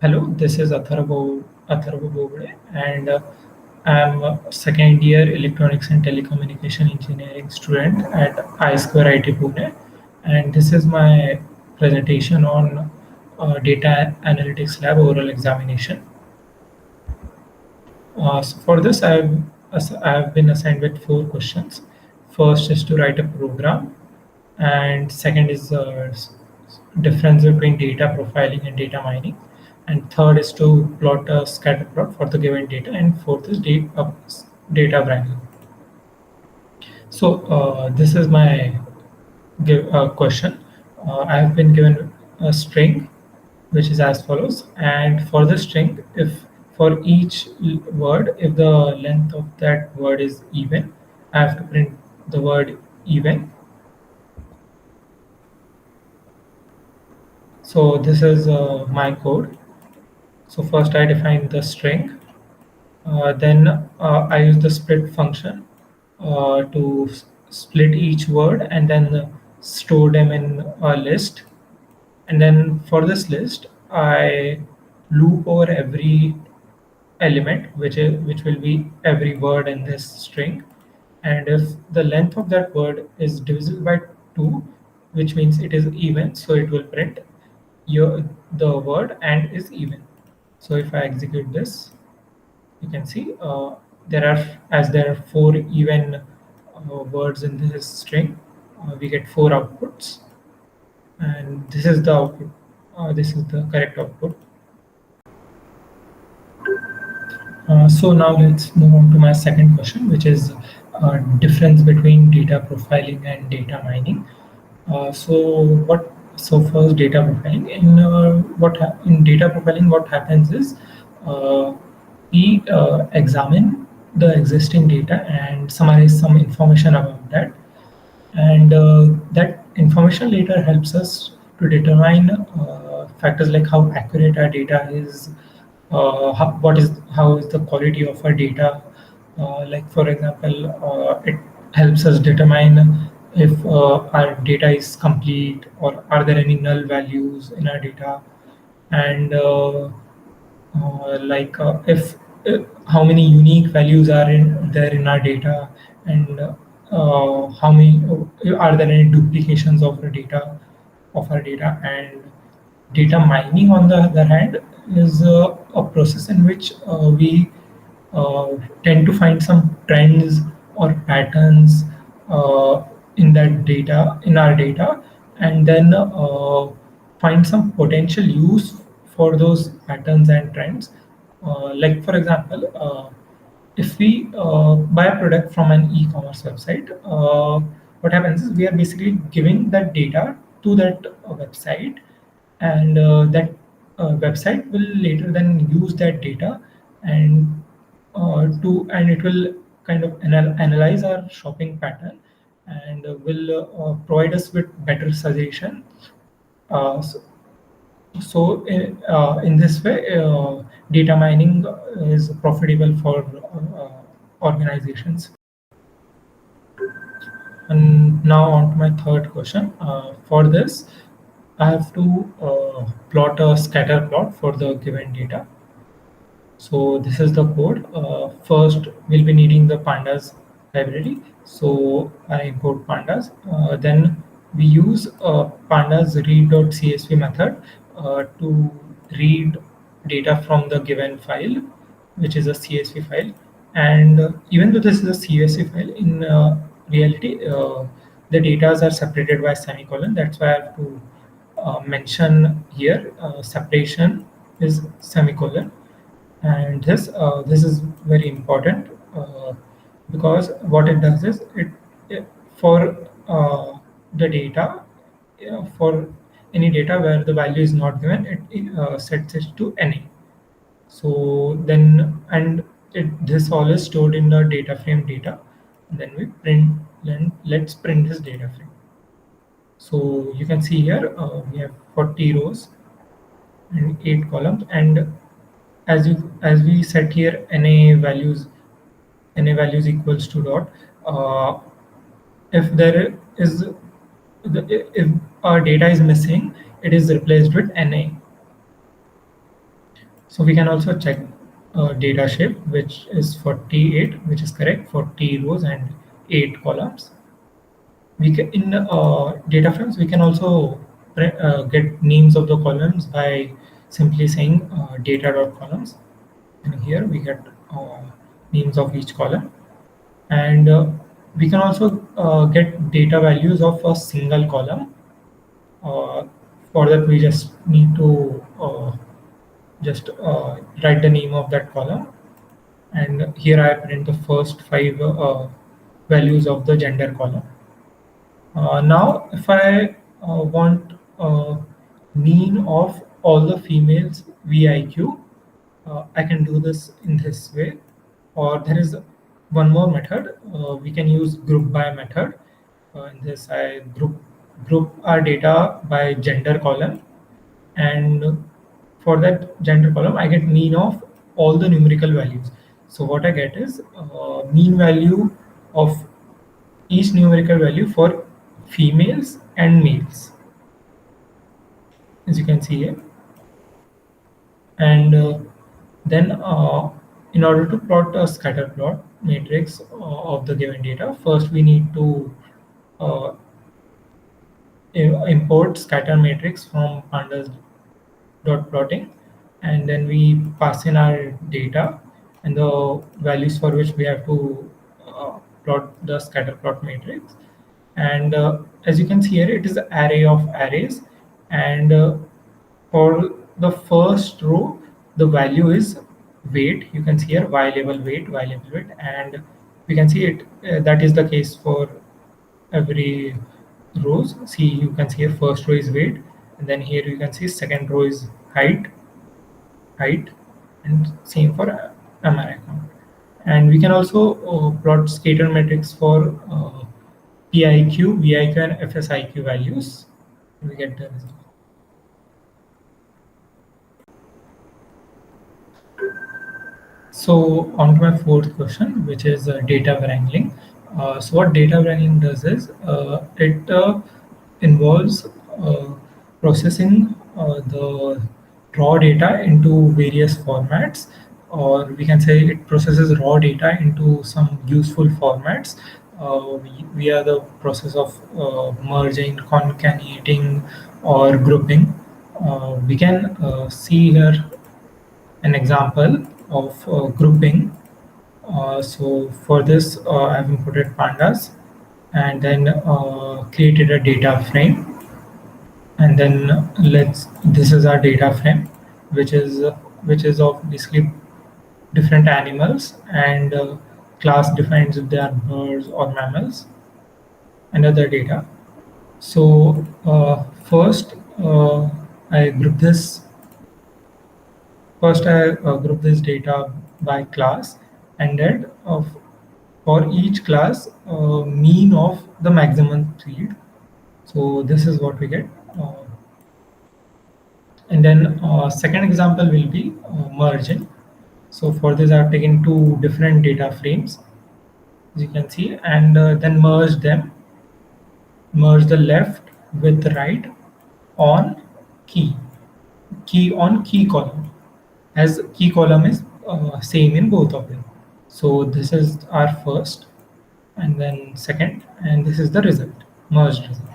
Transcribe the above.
Hello, this is Atharva Bogde, and I'm a second year Electronics and Telecommunication Engineering student at I Square IT Pune. And this is my presentation on Data Analytics Lab oral examination. So for this, I've been assigned with four questions. First is to write a program, and second is difference between data profiling and data mining, and third is to plot a scatter plot for the given data, and fourth is data wrangling. So this is my question. I have been given a string which is as follows, and for the string, if for each word, if the length of that word is even, I have to print the word even. So this is my code. So first I define the string, then I use the split function to split each word and then store them in a list. And then for this list, I loop over every element, which will be every word in this string. And if the length of that word is divisible by 2, which means it is even, so it will print the word and is even. So if I execute this, you can see there are four even words in this string. We get four outputs, and this is the output. This is the correct output. So now let's move on to my second question, which is difference between data profiling and data mining. So what? So first, data profiling. In data profiling, what happens is uh, we examine the existing data and summarize some information about that, and that information later helps us to determine factors like how accurate our data is, how is the quality of our data. Like for example, it helps us determine if our data is complete or are there any null values in our data, and like if how many unique values are in there in our data, and how many are there any duplications of our data. And data mining, on the other hand, is a process in which we uh, tend to find some trends or patterns uh, in our data, and then find some potential use for those patterns and trends. Like for example, if we buy a product from an e-commerce website, what happens is we are basically giving that data to that website, and that website will later then use that data, and and it will kind of analyze our shopping pattern, and will provide us with better suggestion. So in this way, data mining is profitable for organizations. And now on to my third question. For this, I have to plot a scatter plot for the given data. So this is the code. First, we'll be needing the pandas library. So I import pandas. Then we use pandas read.csv method to read data from the given file, which is a CSV file. And even though this is a CSV file, in reality, the data are separated by semicolon. That's why I have to mention here separation is semicolon. And this is very important because what it does is it for the data, for any data where the value is not given, it sets it to NA. So then, and this all is stored in the data frame data. Then we print, then let's print this data frame. So you can see here we have 40 rows and 8 columns, and as we set here na values equals to dot. If there is if our data is missing, it is replaced with na. So we can also check data shape, which is 48, which is correct, 40 rows and 8 columns. We can, in data frames, we can also get names of the columns by simply saying data.columns. And here we get names of each column. And we can also get data values of a single column. Uh, for that, we just need to just write the name of that column, and here I print the first five values of the gender column. Now if I want mean of all the females VIQ, I can do this in this way, or there is one more method. We can use group by method. In this I group our data by gender column, and for that gender column I get mean of all the numerical values. So what I get is mean value of each numerical value for females and males, as you can see here. And then in order to plot a scatter plot matrix of the given data, first we need to uh, import scatter matrix from pandas dot plotting, and then we pass in our data and the values for which we have to plot the scatter plot matrix. And as you can see here, it is an array of arrays, and for the first row the value is weight. You can see here y label weight, y label weight, and we can see it that is the case for every rows. See, you can see here first row is weight, and then here you can see second row is height, and same for MRI count. And we can also plot scatter matrix for PIQ, VIQ, and FSIQ values. We get the result. So on to my fourth question, which is data wrangling. So what data wrangling does is it involves processing the raw data into various formats, or we can say it processes raw data into some useful formats via the process of merging, concatenating, or grouping. We can see here an example of grouping. So for this, I've imported pandas and then created a data frame. And then this is our data frame, which is of basically different animals, and class defines if they are birds or mammals, and other data. So first, I group this First, I group this data by class, and then for each class, mean of the maximum speed. So this is what we get. And then second example will be merging. So for this, I've taken two different data frames, as you can see, and then merge them. Merge the left with right on key on key column, as key column is same in both of them. So this is our first, and then second, and this is the result, merged result.